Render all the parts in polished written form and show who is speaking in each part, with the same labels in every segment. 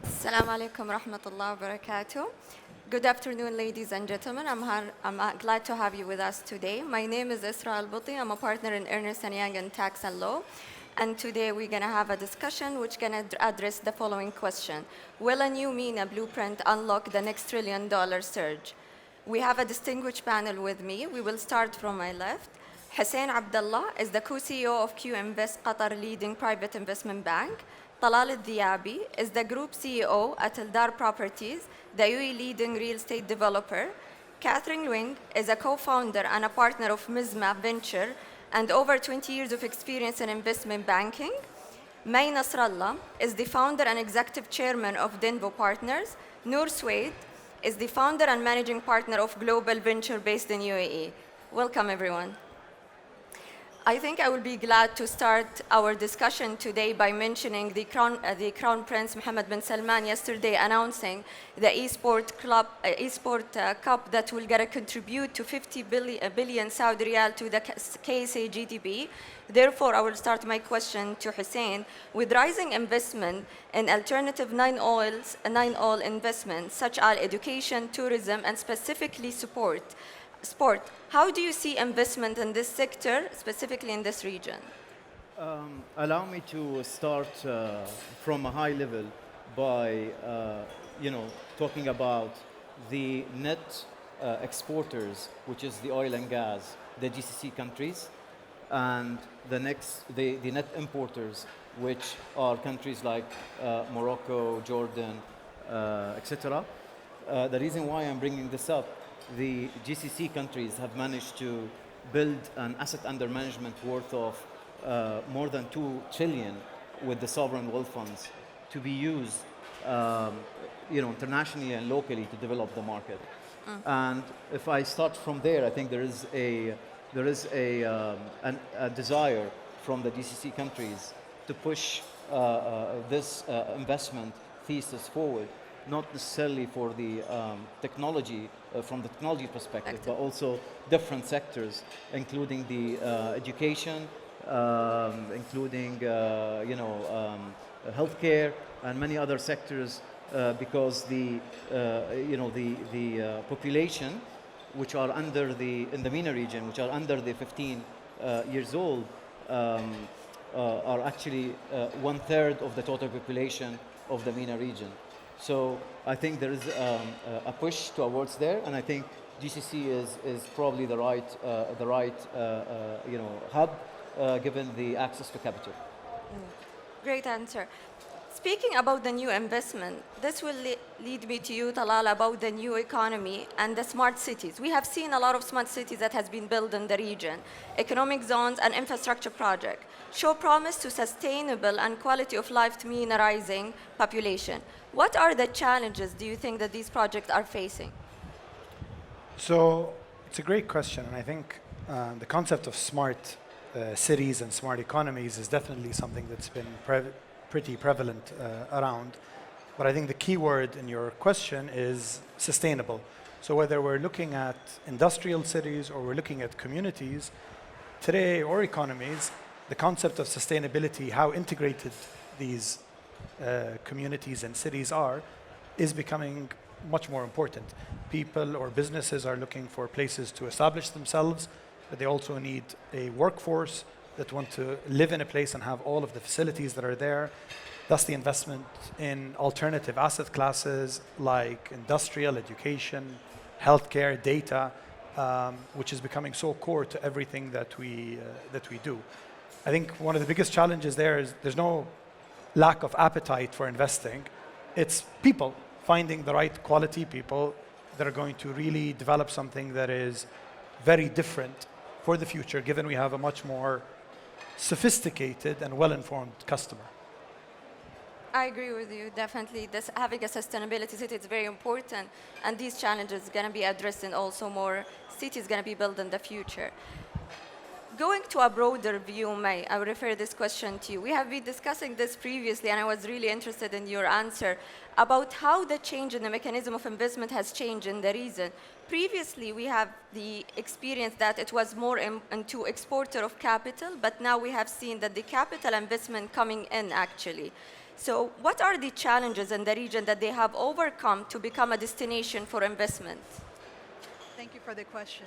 Speaker 1: Assalamu alaikum rahmatullahi wa barakatuh. Good afternoon, ladies and gentlemen. I'm glad to have you with us today. My name is Esraa Albuti. I'm a partner in Ernst & Young in Tax and Law. And today we're going to have a discussion which going to address the following question. Will a new Mena blueprint unlock the next $1 trillion surge? We have a distinguished panel with me. We will start from my left. Hussain Abdulla is the co-CEO of QInvest, Qatar leading private investment bank. Talal al-Diaby is the group CEO at Eldar Properties, the UAE leading real estate developer. Catherine Wing is a co-founder and a partner of Mizma Venture and over 20 years of experience in investment banking. Mena is the founder and executive chairman of Denvo Partners. Noor Swaid is the founder and managing partner of Global Venture based in UAE. Welcome, everyone. I think I will be glad to start our discussion today by mentioning the Crown Prince Mohammed bin Salman yesterday announcing the Esport Cup that will get a contribute to 50 billion Saudi riyal to the KSA GDP. Therefore, I will start my question to Hussain. With rising investment in alternative nine-oil investments such as education, tourism, and specifically sport, how do you see investment in this sector, specifically in this region?
Speaker 2: Allow me to start from a high level by, talking about the net exporters, which is the oil and gas, the GCC countries, and the net importers, which are countries like Morocco, Jordan, etc. The reason why I'm bringing this up, the GCC countries have managed to build an asset under management worth of more than 2 trillion with the sovereign wealth funds to be used internationally and locally to develop the market. And if I start from there, I think there is a desire from the GCC countries to push this investment thesis forward, not necessarily for the technology, from the technology perspective, but also different sectors, including the education, including healthcare and many other sectors, because the population, which are in the MENA region, which are under the 15 years old, are actually 1/3 of the total population of the MENA region. So I think there is a push towards there, and I think GCC is probably the right hub, given the access to capital.
Speaker 1: Great answer. Speaking about the new investment, this will lead me to you, Talal, about the new economy and the smart cities. We have seen a lot of smart cities that has been built in the region. Economic zones and infrastructure projects show promise to sustainable and quality of life to MENA rising population. What are the challenges do you think that these projects are facing?
Speaker 3: So it's a great question, and I think the concept of smart cities and smart economies is definitely something that's been pretty prevalent around. But I think the key word in your question is sustainable. So whether we're looking at industrial cities or we're looking at communities today or economies, the concept of sustainability, how integrated these communities and cities are, is becoming much more important. People or businesses are looking for places to establish themselves, but they also need a workforce that want to live in a place and have all of the facilities that are there. Thus the investment in alternative asset classes like industrial, education, healthcare, data, which is becoming so core to everything that we do. I think one of the biggest challenges there is there's no lack of appetite for investing. It's people, finding the right quality people that are going to really develop something that is very different for the future, given we have a much more sophisticated and well-informed customer.
Speaker 1: I agree with you, definitely. Having a sustainability city is very important, and these challenges are going to be addressed in also more cities going to be built in the future. Going to a broader view, May, I will refer this question to you. We have been discussing this previously, and I was really interested in your answer about how the change in the mechanism of investment has changed in the region. Previously, we have the experience that it was more into exporter of capital, but now we have seen that the capital investment coming in actually. So what are the challenges in the region that they have overcome to become a destination for investment?
Speaker 4: Thank you for the question.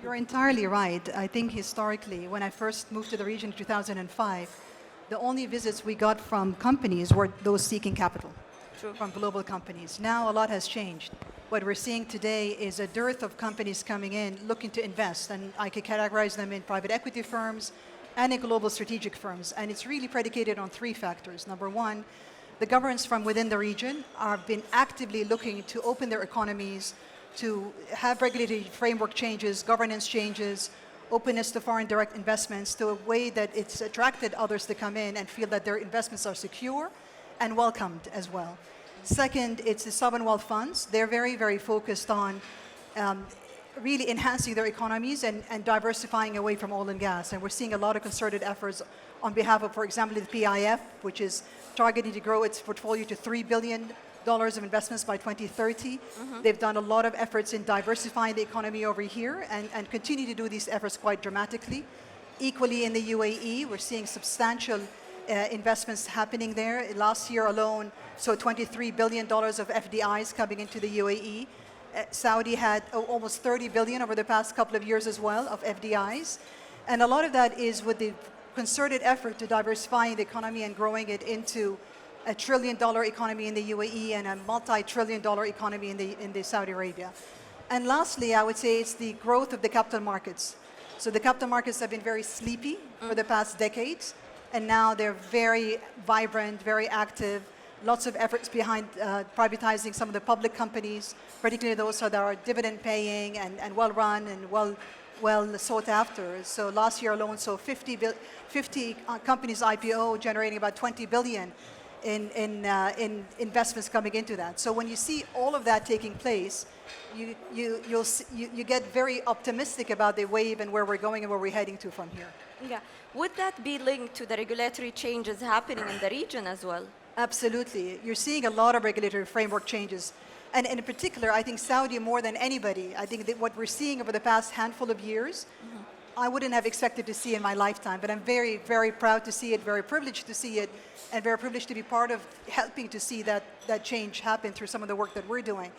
Speaker 4: You're entirely right. I think historically, when I first moved to the region in 2005, the only visits we got from companies were those seeking capital.
Speaker 1: True.
Speaker 4: From global companies. Now a lot has changed. What we're seeing today is a dearth of companies coming in looking to invest, and I could categorize them in private equity firms and in global strategic firms. And it's really predicated on three factors. Number one, the governments from within the region have been actively looking to open their economies, to have regulatory framework changes, governance changes, openness to foreign direct investments, to a way that it's attracted others to come in and feel that their investments are secure and welcomed as well. Second, it's the sovereign wealth funds. They're very, very focused on really enhancing their economies and diversifying away from oil and gas. And we're seeing a lot of concerted efforts on behalf of, for example, the PIF, which is targeting to grow its portfolio to $3 billion of investments by 2030. They've done a lot of efforts in diversifying the economy over here and continue to do these efforts quite dramatically. Equally in the UAE, we're seeing substantial investments happening there. Last year alone, so $23 billion of FDIs coming into the UAE. Saudi had almost 30 billion over the past couple of years as well of FDIs. And a lot of that is with the concerted effort to diversifying the economy and growing it into a $1 trillion economy in the UAE and a multi-trillion dollar economy in the Saudi Arabia. And lastly, I would say it's the growth of the capital markets. So the capital markets have been very sleepy for the past decades. And now they're very vibrant, very active, lots of efforts behind privatizing some of the public companies, particularly those that are dividend paying and well run and well sought after. So last year alone, so 50 companies IPO generating about 20 billion in investments coming into that. So when you see all of that taking place, you get very optimistic about the wave and where we're going and where we're heading to from here.
Speaker 1: Yeah. Would that be linked to the regulatory changes happening in the region as well?
Speaker 4: Absolutely. You're seeing a lot of regulatory framework changes. And in particular, I think Saudi more than anybody, I think that what we're seeing over the past handful of years, I wouldn't have expected to see in my lifetime. But I'm very, very proud to see it, very privileged to see it, and very privileged to be part of helping to see that change happen through some of the work that we're doing.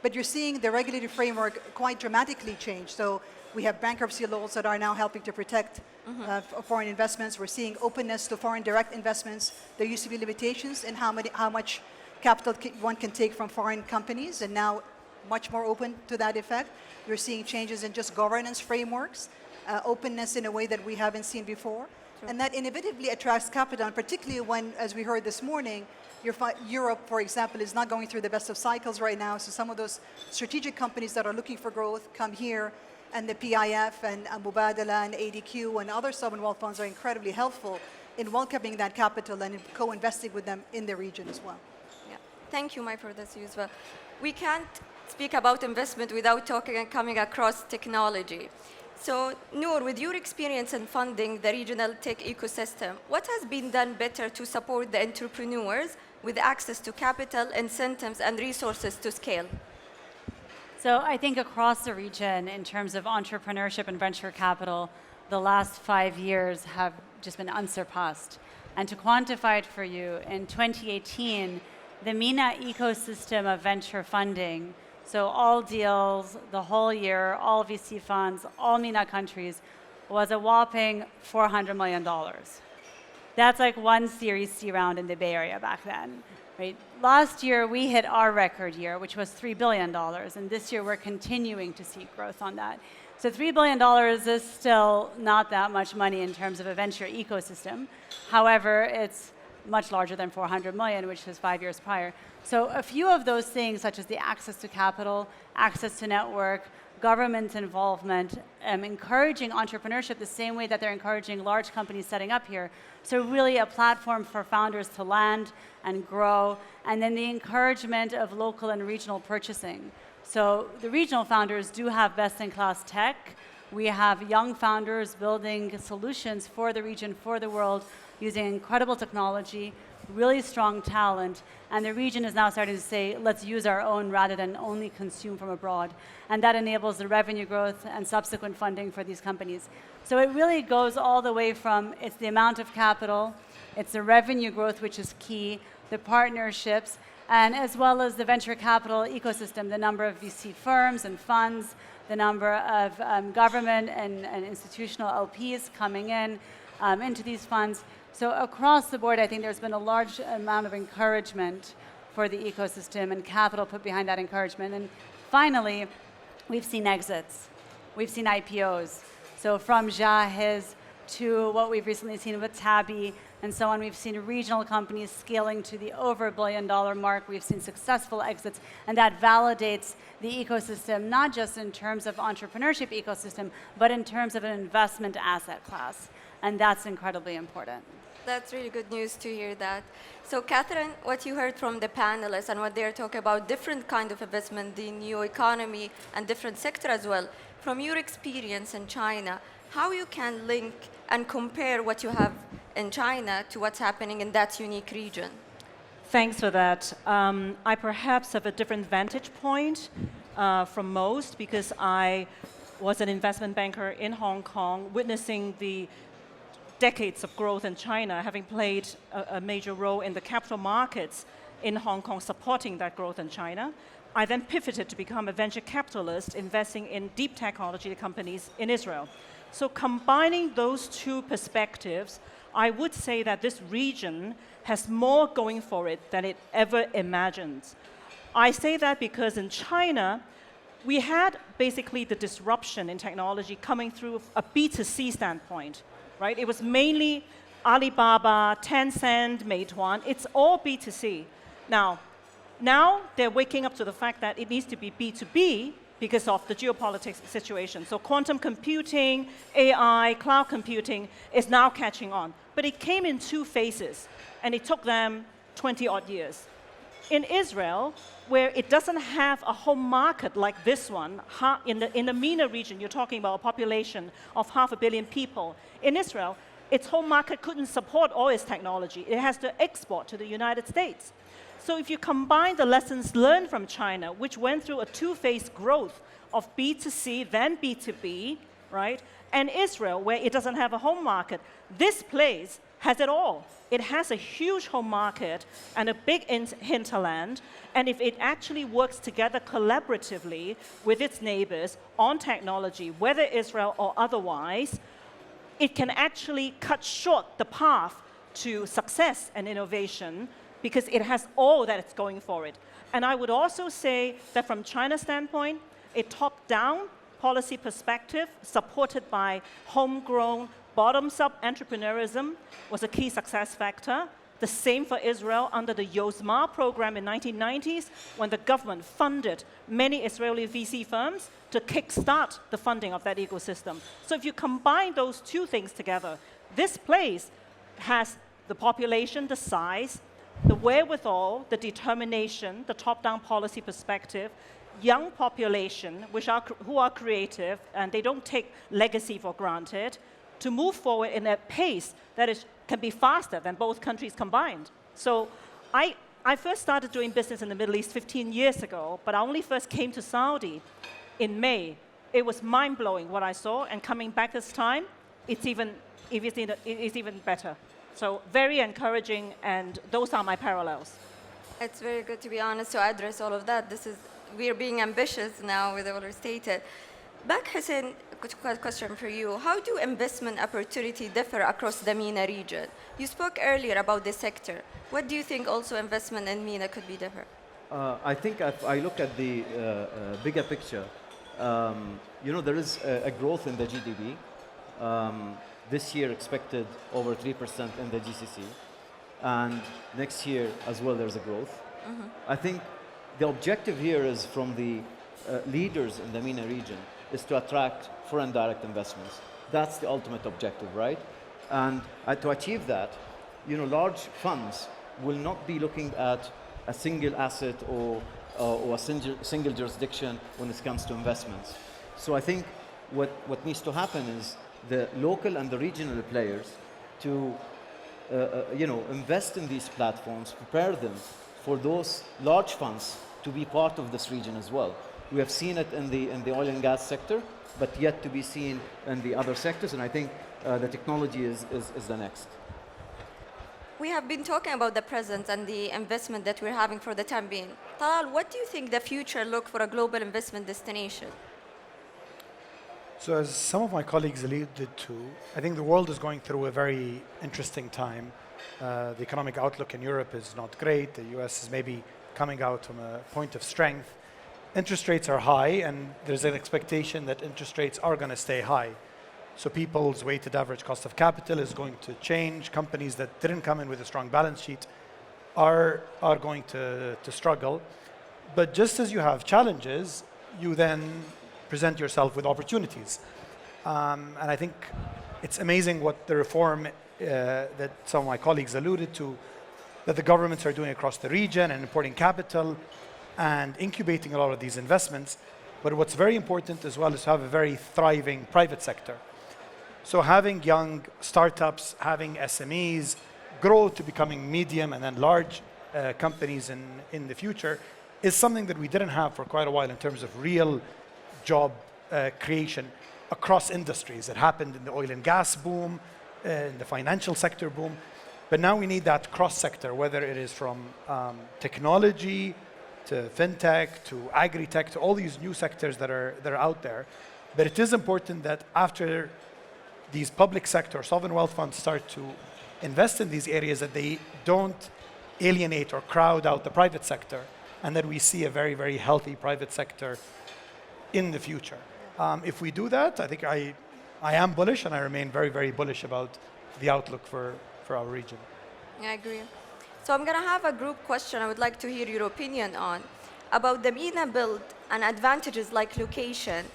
Speaker 4: But you're seeing the regulatory framework quite dramatically change. So we have bankruptcy laws that are now helping to protect foreign investments. We're seeing openness to foreign direct investments. There used to be limitations in how much capital one can take from foreign companies, and now much more open to that effect. You're seeing changes in just governance frameworks, openness in a way that we haven't seen before. Sure. And that inevitably attracts capital, and particularly when, as we heard this morning, Europe, for example, is not going through the best of cycles right now. So some of those strategic companies that are looking for growth come here, and the PIF and Mubadala and ADQ and other sovereign wealth funds are incredibly helpful in welcoming that capital and in co-investing with them in the region as well.
Speaker 1: Yeah. Thank you, Mai, for this as well. We can't speak about investment without talking and coming across technology. So, Noor, with your experience in funding the regional tech ecosystem, what has been done better to support the entrepreneurs with access to capital, incentives, and resources to scale?
Speaker 5: So I think across the region, in terms of entrepreneurship and venture capital, the last 5 years have just been unsurpassed. And to quantify it for you, in 2018, the Mena ecosystem of venture funding, so all deals, the whole year, all VC funds, all MENA countries, was a whopping $400 million. That's like one Series C round in the Bay Area back then. Right? Last year, we hit our record year, which was $3 billion, and this year we're continuing to see growth on that. So $3 billion is still not that much money in terms of a venture ecosystem. However, it's much larger than 400 million, which was 5 years prior. So a few of those things, such as the access to capital, access to network, government involvement, encouraging entrepreneurship the same way that they're encouraging large companies setting up here. So really a platform for founders to land and grow, and then the encouragement of local and regional purchasing. So the regional founders do have best-in-class tech. We have young founders building solutions for the region, for the world, using incredible technology, really strong talent, and the region is now starting to say, let's use our own rather than only consume from abroad. And that enables the revenue growth and subsequent funding for these companies. So it really goes all the way from, it's the amount of capital, It's the revenue growth, which is key, the partnerships, and as well as the venture capital ecosystem, the number of VC firms and funds, the number of government and institutional LPs coming in into these funds. So across the board, I think there's been a large amount of encouragement for the ecosystem and capital put behind that encouragement. And finally, we've seen exits. We've seen IPOs. So from Jahiz to what we've recently seen with Tabi and so on, we've seen regional companies scaling to the over $1 billion mark. We've seen successful exits, and that validates the ecosystem, not just in terms of entrepreneurship ecosystem, but in terms of an investment asset class. And that's incredibly important.
Speaker 1: That's really good news to hear that. So, Catherine, what you heard from the panelists and what they're talking about, different kind of investment, the new economy and different sector as well. From your experience in China, how you can link and compare what you have in China to what's happening in that unique region?
Speaker 6: Thanks for that. I perhaps have a different vantage point from most because I was an investment banker in Hong Kong, witnessing the decades of growth in China, having played a major role in the capital markets in Hong Kong, supporting that growth in China. I then pivoted to become a venture capitalist, investing in deep technology companies in Israel. So combining those two perspectives, I would say that this region has more going for it than it ever imagined. I say that because in China, we had basically the disruption in technology coming through a B2C standpoint, right? It was mainly Alibaba, Tencent, Meituan. It's all B2C. Now they're waking up to the fact that it needs to be B2B because of the geopolitics situation. So quantum computing, AI, cloud computing is now catching on. But it came in two phases, and it took them 20-odd years. In Israel, where it doesn't have a home market like this one, in the Mena region, you're talking about a population of 500 million people. In Israel, its home market couldn't support all its technology. It has to export to the United States. So if you combine the lessons learned from China, which went through a two-phase growth of B2C, then B2B, right? And Israel, where it doesn't have a home market, this place has it all. It has a huge home market and a big hinterland, and if it actually works together collaboratively with its neighbors on technology, whether Israel or otherwise, it can actually cut short the path to success and innovation because it has all that it's going for it. And I would also say that from China's standpoint, a top-down policy perspective supported by homegrown, bottoms-up entrepreneurism was a key success factor. The same for Israel under the Yozma program in the 1990s, when the government funded many Israeli VC firms to kickstart the funding of that ecosystem. So if you combine those two things together, this place has the population, the size, the wherewithal, the determination, the top-down policy perspective, young population who are creative and they don't take legacy for granted, to move forward in a pace that can be faster than both countries combined. So I first started doing business in the Middle East 15 years ago, but I only first came to Saudi in May. It was mind-blowing what I saw, and coming back this time, it's even better. So very encouraging, and those are my parallels.
Speaker 1: It's very good, to be honest, to address all of that. We're being ambitious now with all stated. Back, Hussain, question for you. How do investment opportunity differ across the MENA region? You spoke earlier about the sector. What do you think also investment in MENA could be different?
Speaker 2: I think if I look at the bigger picture, there is a growth in the GDP. This year expected over 3% in the GCC. And next year as well, there's a growth. Mm-hmm. I think the objective here is from the leaders in the MENA region is to attract foreign direct investments. That's the ultimate objective, right? And to achieve that, large funds will not be looking at a single asset or a single jurisdiction when it comes to investments. So I think what needs to happen is the local and the regional players to invest in these platforms, prepare them for those large funds to be part of this region as well. We have seen it in the oil and gas sector, but yet to be seen in the other sectors, and I think the technology is the next.
Speaker 1: We have been talking about the present and the investment that we're having for the time being. Talal, what do you think the future look for a global investment destination?
Speaker 3: So as some of my colleagues alluded to, I think the world is going through a very interesting time. The economic outlook in Europe is not great. The US is maybe coming out from a point of strength. Interest rates are high, and there's an expectation that interest rates are going to stay high. So people's weighted average cost of capital is going to change. Companies that didn't come in with a strong balance sheet are going to struggle. But just as you have challenges, you then present yourself with opportunities. And I think it's amazing what the reform that some of my colleagues alluded to, that the governments are doing across the region and importing capital and incubating a lot of these investments. But what's very important as well is to have a very thriving private sector. So having young startups, having SMEs grow to becoming medium and then large companies in the future is something that we didn't have for quite a while in terms of real job creation across industries. It happened in the oil and gas boom, in the financial sector boom, but now we need that cross-sector, whether it is from technology to fintech to agri-tech to all these new sectors that are out there. But it is important that after these public sector sovereign wealth funds start to invest in these areas, that they don't alienate or crowd out the private sector, and that we see a very, very healthy private sector in the future. If we do that, I think I am bullish, and I remain very, very bullish about the outlook for our region.
Speaker 1: I agree. So I'm going to have a group question I would like to hear your opinion on about the Mena build and advantages like location,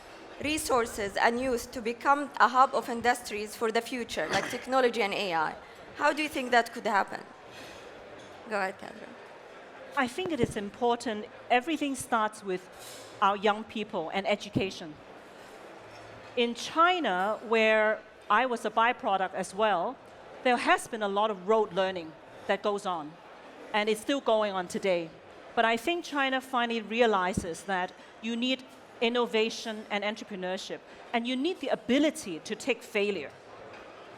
Speaker 1: resources, and youth to become a hub of industries for the future, like technology and AI. How do you think that could happen? Go ahead, Catherine.
Speaker 6: I think it is important. Everything starts with our young people and education. In China, where I was a byproduct as well, there has been a lot of rote learning that goes on, and it's still going on today. But I think China finally realizes that you need innovation and entrepreneurship, and you need the ability to take failure.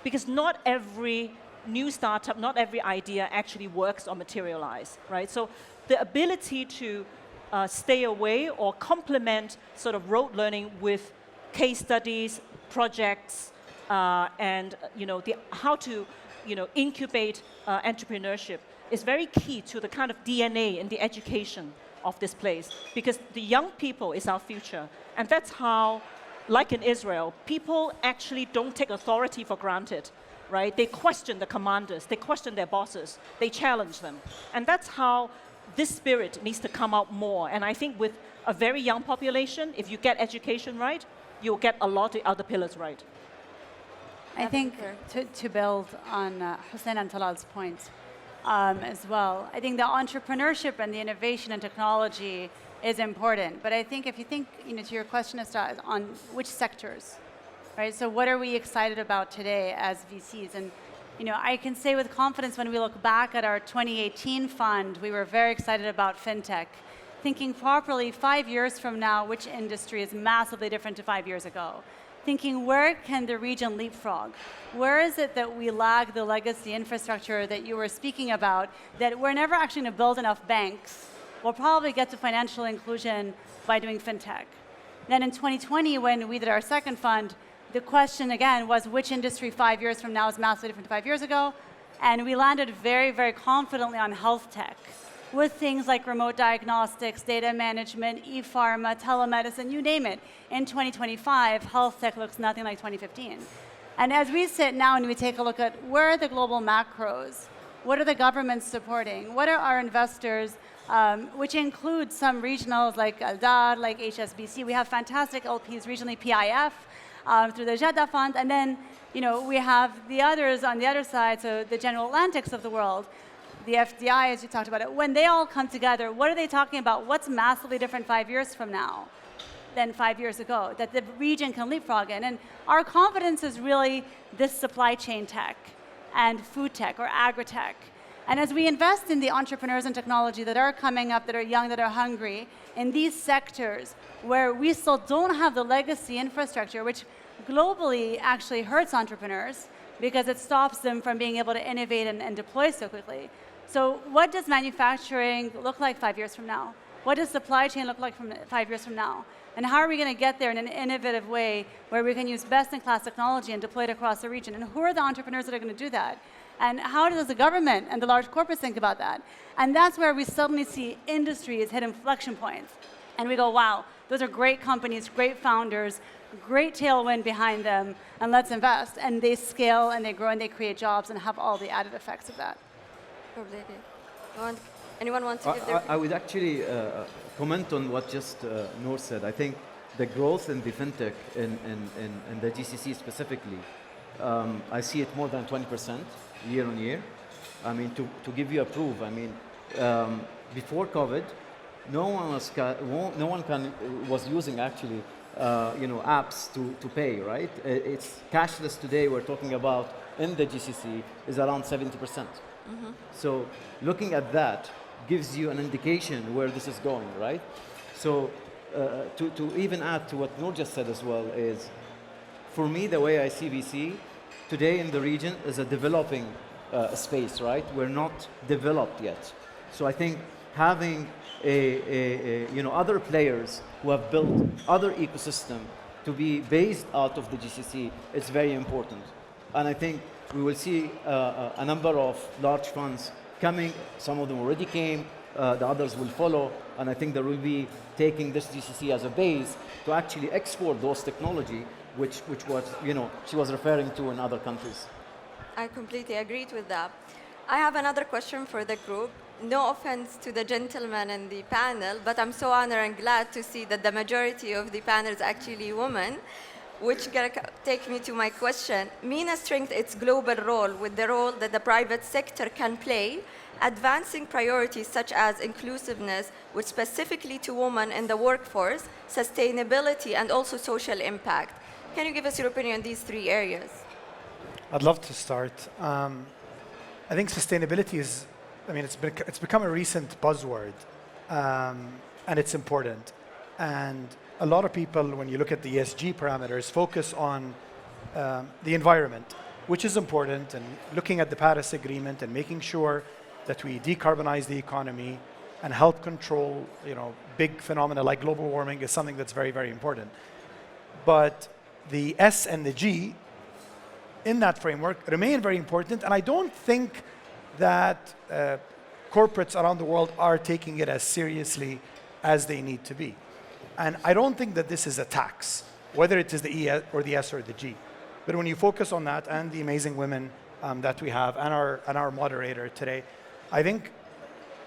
Speaker 6: Because not every new startup, not every idea actually works or materializes, right? So the ability to stay away or complement sort of rote learning with case studies, projects, and how to incubate entrepreneurship is very key to the kind of DNA and the education of this place, because the young people is our future. And that's how, like in Israel, people actually don't take authority for granted, right? They question the commanders, they question their bosses, they challenge them. And that's how this spirit needs to come out more. And I think with a very young population, if you get education right, you'll get a lot of other pillars right.
Speaker 5: I think to build on Hussain and Talal's points as well, I think the entrepreneurship and the innovation and technology is important. But I think if you think, to your question, Esraa, on which sectors, right? So what are we excited about today as VCs? And I can say with confidence, when we look back at our 2018 fund, we were very excited about fintech, thinking properly 5 years from now, which industry is massively different to 5 years ago. Thinking, where can the region leapfrog? Where is it that we lag the legacy infrastructure that you were speaking about, that we're never actually going to build enough banks? We'll probably get to financial inclusion by doing fintech. Then in 2020, when we did our second fund, the question again was, which industry 5 years from now is massively different to 5 years ago? And we landed very, very confidently on health tech, with things like remote diagnostics, data management, e-pharma, telemedicine, you name it. In 2025, health tech looks nothing like 2015. And as we sit now and we take a look at where are the global macros, what are the governments supporting, what are our investors, which includes some regionals like Albuti, like HSBC. We have fantastic LPs regionally, PIF, through the Jeddah Fund, and then we have the others on the other side, so the General Atlantics of the world, the FDI, as you talked about it. When they all come together, what are they talking about? What's massively different 5 years from now than 5 years ago that the region can leapfrog in? And our confidence is really this supply chain tech and food tech or agri-tech. And as we invest in the entrepreneurs and technology that are coming up, that are young, that are hungry, in these sectors where we still don't have the legacy infrastructure, which globally actually hurts entrepreneurs, because it stops them from being able to innovate and deploy so quickly. So what does manufacturing look like 5 years from now? What does supply chain look like 5 years from now? And how are we going to get there in an innovative way where we can use best-in-class technology and deploy it across the region? And who are the entrepreneurs that are going to do that? And how does the government and the large corporates think about that? And that's where we suddenly see industries hit inflection points. And we go, wow, those are great companies, great founders, great tailwind behind them, and let's invest. And they scale and they grow and they create jobs and have all the added effects of that.
Speaker 1: Anyone want to give their...
Speaker 2: I would actually comment on what just Noor said. I think the growth in the fintech in the GCC specifically, I see it more than 20% year on year. I mean, to give you a proof, I mean, before COVID, no one was using actually, apps to pay, right? It's cashless today. We're talking about in the GCC is around 70%. So looking at that gives you an indication where this is going, right? So to even add to what Noor just said as well is, for me, the way I see VC today in the region is a developing space, right? We're not developed yet. So I think having other players who have built other ecosystem to be based out of the GCC is very important. And I think we will see a number of large funds coming. Some of them already came. The others will follow. And I think they will be taking this GCC as a base to actually export those technology, which was, she was referring to in other countries.
Speaker 1: I completely agreed with that. I have another question for the group. No offense to the gentlemen in the panel, but I'm so honored and glad to see that the majority of the panel is actually women, which take me to my question. MENA strengthens its global role with the role that the private sector can play, advancing priorities such as inclusiveness, which specifically to women in the workforce, sustainability, and also social impact. Can you give us your opinion on these three areas?
Speaker 3: I'd love to start. I think sustainability is, it's become a recent buzzword, and it's important. And a lot of people, when you look at the ESG parameters, focus on the environment, which is important, and looking at the Paris Agreement and making sure that we decarbonize the economy and help control, big phenomena like global warming is something that's very, very important. But the S and the G in that framework remain very important, and I don't think that corporates around the world are taking it as seriously as they need to be. And I don't think that this is a tax, whether it is the E or the S or the G. But when you focus on that and the amazing women that we have and our moderator today, I think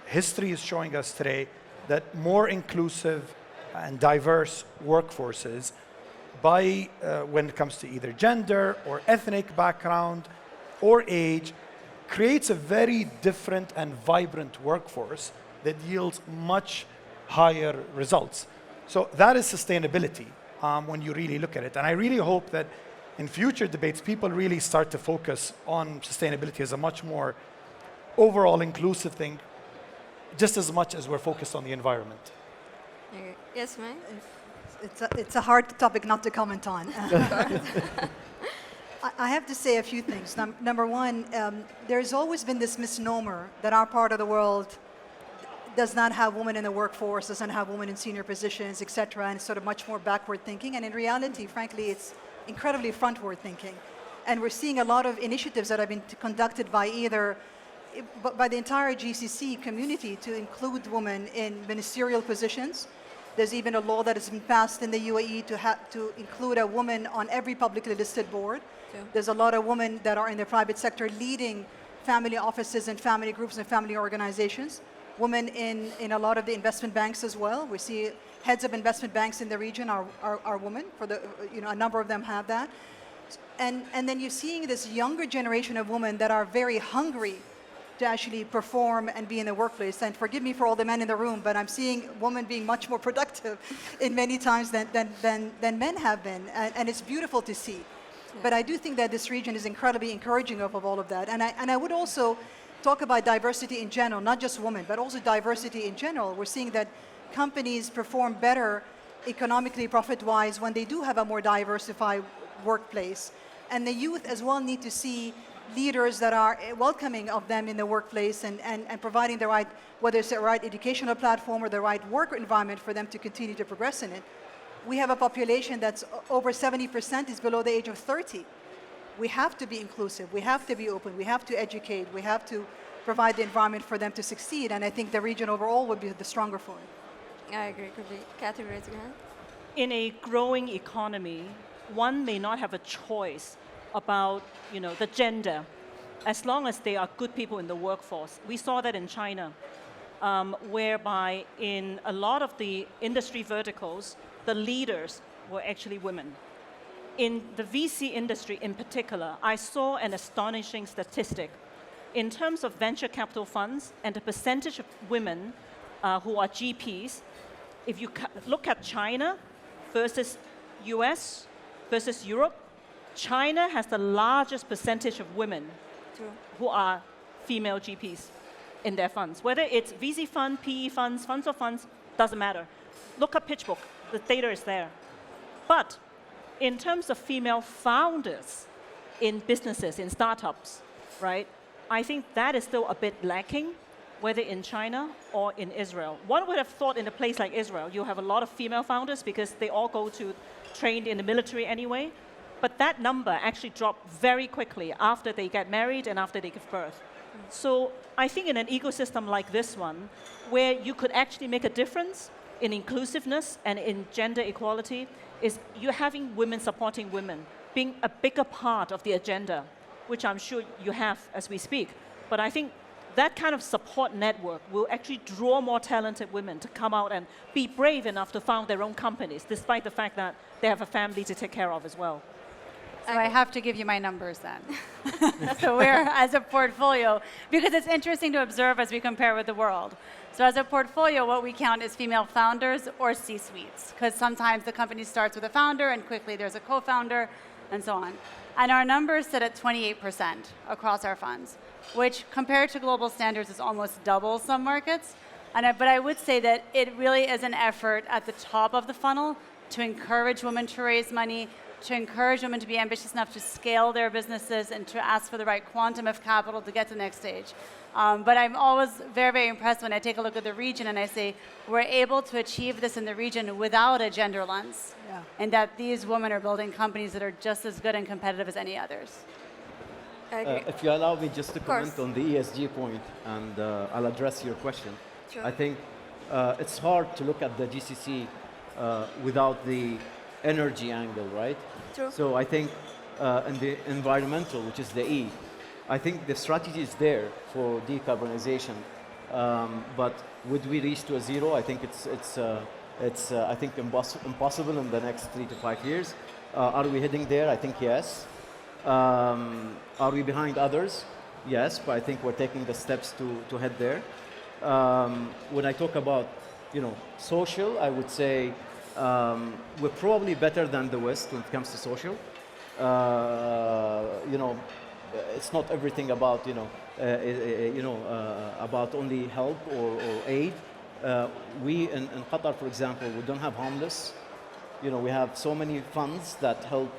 Speaker 3: history is showing us today that more inclusive and diverse workforces when it comes to either gender or ethnic background or age, creates a very different and vibrant workforce that yields much higher results. So that is sustainability when you really look at it. And I really hope that in future debates, people really start to focus on sustainability as a much more overall inclusive thing, just as much as we're focused on the environment.
Speaker 1: Yes, ma'am?
Speaker 4: It's a hard topic not to comment on. I have to say a few things. Number one, there's always been this misnomer that our part of the world does not have women in the workforce, doesn't have women in senior positions, et cetera, and it's sort of much more backward thinking. And in reality, frankly, it's incredibly frontward thinking. And we're seeing a lot of initiatives that have been conducted by by the entire GCC community to include women in ministerial positions. There's even a law that has been passed in the UAE to include a woman on every publicly listed board. Yeah. There's a lot of women that are in the private sector leading family offices and family groups and family organizations. Women in a lot of the investment banks as well. We see heads of investment banks in the region are women. A number of them have that. And then you're seeing this younger generation of women that are very hungry to actually perform and be in the workplace. And forgive me for all the men in the room, but I'm seeing women being much more productive in many times than men have been. And it's beautiful to see. Yeah. But I do think that this region is incredibly encouraging of all of that. And I would also talk about diversity in general, not just women, but also diversity in general. We're seeing that companies perform better economically, profit-wise, when they do have a more diversified workplace. And the youth as well need to see leaders that are welcoming of them in the workplace and providing the right, whether it's the right educational platform or the right work environment for them to continue to progress in it. We have a population that's over 70% is below the age of 30. We have to be inclusive, we have to be open, we have to educate, we have to provide the environment for them to succeed, and I think the region overall would be the stronger for it.
Speaker 1: I agree completely. Kathy, raise your hand.
Speaker 6: In a growing economy, one may not have a choice about the gender, as long as they are good people in the workforce. We saw that in China, whereby in a lot of the industry verticals, the leaders were actually women. In the VC industry in particular, I saw an astonishing statistic. In terms of venture capital funds and the percentage of women who are GPs, if you look at China versus US versus Europe, China has the largest percentage of women who are female GPs in their funds. Whether it's VC fund, PE funds, funds of funds, doesn't matter. Look at PitchBook, the data is there. But in terms of female founders in businesses, in startups, right, I think that is still a bit lacking, whether in China or in Israel. One would have thought in a place like Israel, you have a lot of female founders because they all go to trained in the military anyway. But that number actually dropped very quickly after they get married and after they give birth. So I think in an ecosystem like this one, where you could actually make a difference in inclusiveness and in gender equality, is you're having women supporting women, being a bigger part of the agenda, which I'm sure you have as we speak. But I think that kind of support network will actually draw more talented women to come out and be brave enough to found their own companies, despite the fact that they have a family to take care of as well.
Speaker 5: So I have to give you my numbers then. So we're, as a portfolio, because it's interesting to observe as we compare with the world. So as a portfolio, what we count is female founders or C-suites, because sometimes the company starts with a founder and quickly there's a co-founder and so on. And our numbers sit at 28% across our funds, which compared to global standards is almost double some markets. But I would say that it really is an effort at the top of the funnel to encourage women to raise money, to encourage women to be ambitious enough to scale their businesses and to ask for the right quantum of capital to get to the next stage. But I'm always very, very impressed when I take a look at the region and I say, we're able to achieve this in the region without a gender lens. Yeah. And that these women are building companies that are just as good and competitive as any others.
Speaker 2: If you allow me just to comment on the ESG point, and I'll address your question. Sure. I think it's hard to look at the GCC without the energy angle, right? True. So I think in the environmental, which is the E, I think the strategy is there for decarbonization, but would we reach to a zero? I think it's I think impossible in the next 3 to 5 years. Are we heading there? I think yes. Are we behind others? Yes, but I think we're taking the steps to head there. When I talk about social, I would say we're probably better than the West when it comes to social. It's not everything about about only help or aid. We in Qatar, for example, we don't have homeless. We have so many funds that help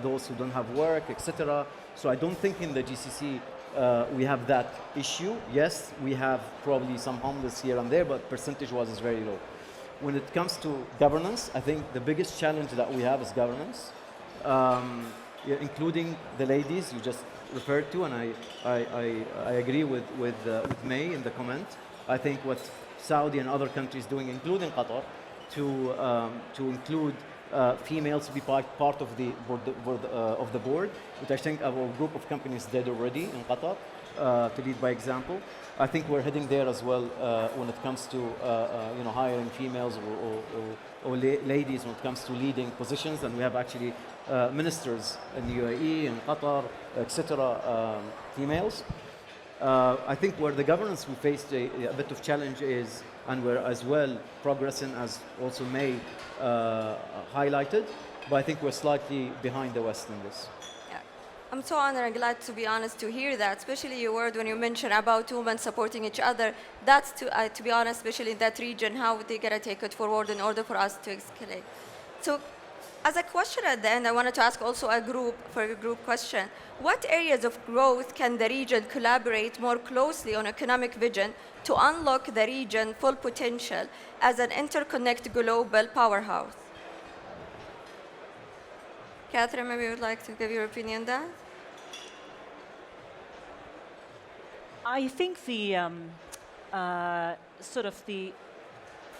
Speaker 2: those who don't have work, etc. So I don't think in the GCC we have that issue. Yes, we have probably some homeless here and there, but percentage-wise is very low. When it comes to governance, I think the biggest challenge that we have is governance, including the ladies you just referred to, and I agree with May in the comment. I think what Saudi and other countries doing, including Qatar, to include females to be part of the board, which I think our group of companies did already in Qatar, to lead by example. I think we're heading there as well when it comes to hiring females or ladies when it comes to leading positions, and we have actually ministers in the UAE and Qatar, etc. Females. I think where the governance we faced a bit of challenge is, and we're as well progressing, as also May highlighted, but I think we're slightly behind the West in this.
Speaker 1: I'm so honored and glad, to be honest, to hear that, especially your word when you mention about women supporting each other. That's, to be honest, especially in that region, how they gotta take it forward in order for us to escalate. So As a question at the end, I wanted to ask also a group question. What areas of growth can the region collaborate more closely on economic vision to unlock the region's full potential as an interconnected global powerhouse? Catherine, maybe you would like to give your opinion on that?
Speaker 6: I think the sort of the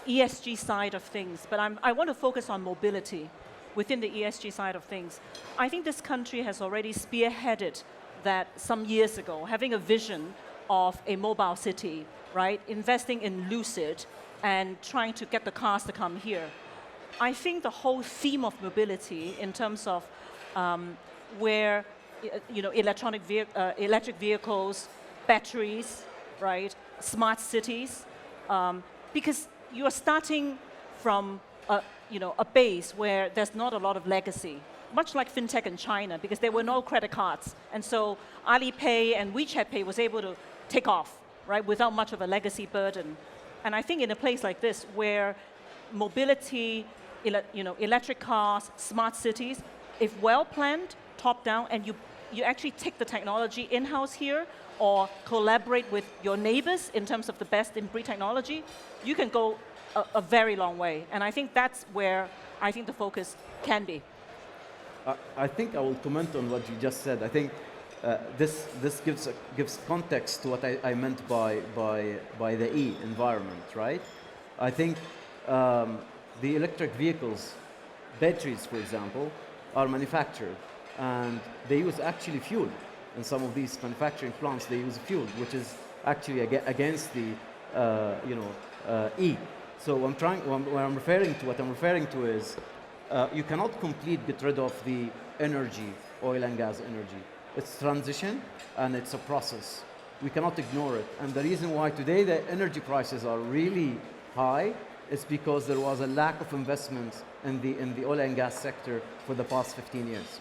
Speaker 6: ESG side of things, but I want to focus on mobility within the ESG side of things. I think this country has already spearheaded that some years ago, having a vision of a mobile city, right? Investing in Lucid and trying to get the cars to come here. I think the whole theme of mobility in terms of where electric vehicles, batteries, right, smart cities, because you are starting from a base where there's not a lot of legacy, much like fintech in China, because there were no credit cards, and so Alipay and WeChat Pay was able to take off, right, without much of a legacy burden. And I think in a place like this, where mobility, electric cars, smart cities, if well planned, top down, and you actually take the technology in-house here or collaborate with your neighbors in terms of the best in breed technology, you can go a very long way. And I think that's where I think the focus can be.
Speaker 2: I think I will comment on what you just said. I think this gives context to what I meant by the E environment, right? I think the electric vehicles, batteries, for example, are manufactured, and they use actually fuel. In some of these manufacturing plants, they use fuel, which is actually against the E. So what I'm referring to is you cannot completely get rid of the energy, oil and gas energy. It's transition and it's a process. We cannot ignore it. And the reason why today the energy prices are really high is because there was a lack of investment in the oil and gas sector for the past 15 years.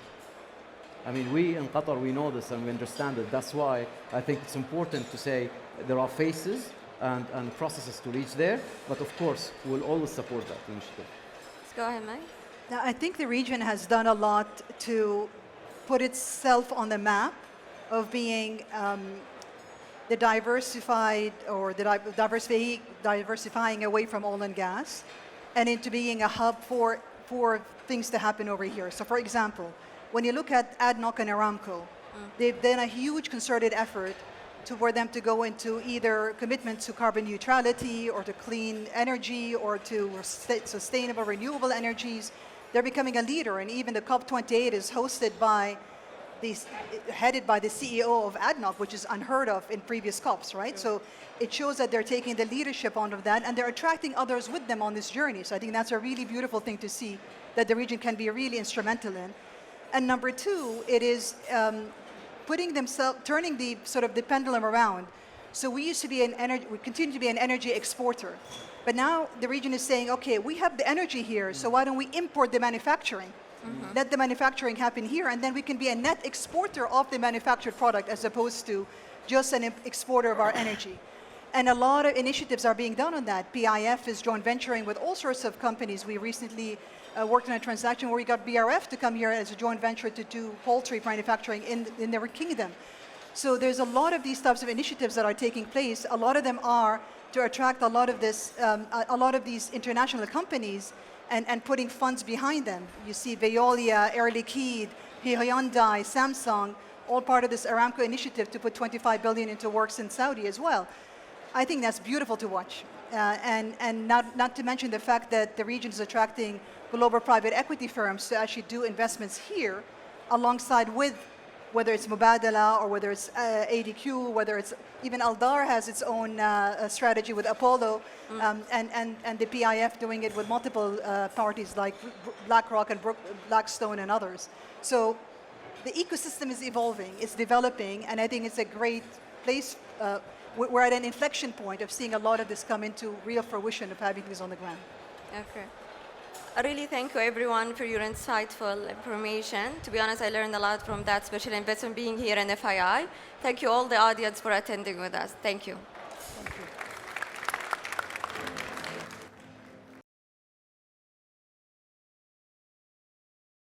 Speaker 2: I mean, we in Qatar, we know this and we understand it. That's why I think it's important to say there are phases and processes to reach there, but of course, we'll always support that initiative.
Speaker 1: Let's go ahead, Mike.
Speaker 4: Now, I think the region has done a lot to put itself on the map of being the diversified or the diversifying away from oil and gas and into being a hub for things to happen over here. So for example, when you look at ADNOC and Aramco, they've done a huge concerted effort for them to go into either commitment to carbon neutrality or to clean energy or to sustainable renewable energies. They're becoming a leader, and even the COP28 is headed by the CEO of ADNOC, which is unheard of in previous COPs, right? So it shows that they're taking the leadership on of that, and they're attracting others with them on this journey. So I think that's a really beautiful thing to see that the region can be really instrumental in. And number two, it is turning the sort of the pendulum around. So we used to be we continue to be an energy exporter. But now the region is saying, okay, we have the energy here, so why don't we import the manufacturing? Let the manufacturing happen here, and then we can be a net exporter of the manufactured product as opposed to just an exporter of our energy. And a lot of initiatives are being done on that. PIF is joint venturing with all sorts of companies. We recently worked on a transaction where we got BRF to come here as a joint venture to do poultry manufacturing in their kingdom. So there's a lot of these types of initiatives that are taking place. A lot of them are to attract a lot of these international companies and putting funds behind them. You see Veolia, Air Liquide, Hyundai, Samsung, all part of this Aramco initiative to put 25 billion into works in Saudi as well. I think that's beautiful to watch. And not to mention the fact that the region is attracting global private equity firms to actually do investments here alongside with whether it's Mubadala or whether it's ADQ, whether it's even Aldar has its own strategy with Apollo, and the PIF doing it with multiple parties like BlackRock and Blackstone and others. So the ecosystem is evolving, it's developing, and I think it's a great place. We're at an inflection point of seeing a lot of this come into real fruition of having this on the ground.
Speaker 1: Okay. I really thank you everyone for your insightful information. To be honest, I learned a lot from that special investment being here in FII. Thank you all the audience for attending with us. Thank you.